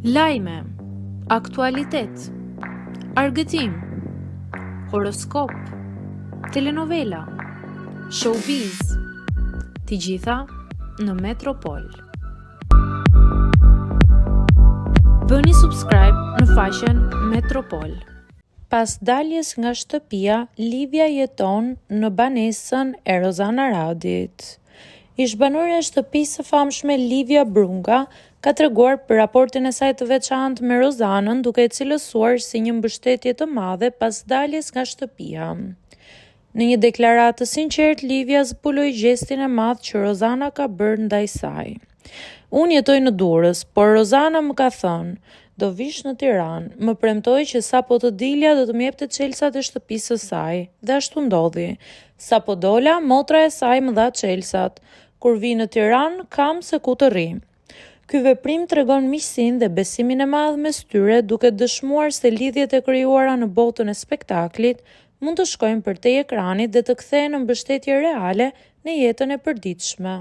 Lajme, aktualitet, argëtim, horoskop, telenovela, showbiz, të gjitha në Metropol. Bëni subscribe në faqen Metropol. Pas daljes nga shtëpia, Livia jeton në banesën e Rozana Radit. Ish-banorja e shtëpisë së famshme Livia Brunga ka treguar për raportin e saj të veçantë me Rozanën, duke e cilësuar si një mbështetje të madhe pas daljes nga shtëpia. Në një deklaratë të sinqertë, Livia zbuloi gestin e madh që Rozana ka bërë ndaj saj. Unë jetoj në Durrës, por Rozana më ka thënë, do vish në Tiranë, më premtoi që sapo të dilja do të më jepte çelsat e shtëpisë së saj, dhe ashtu ndodhi. Sapo dola, motra e saj më dha çelsat. Kur vi në Tiranë, kam se ku të rri. Ky veprim tregon miqësinë dhe besimin e madh mes tyre, duke dëshmuar se lidhjet e krijuara në botën e spektaklit mund të shkojnë përtej ekranit dhe të kthehen në mbështetje reale në jetën e përditshme.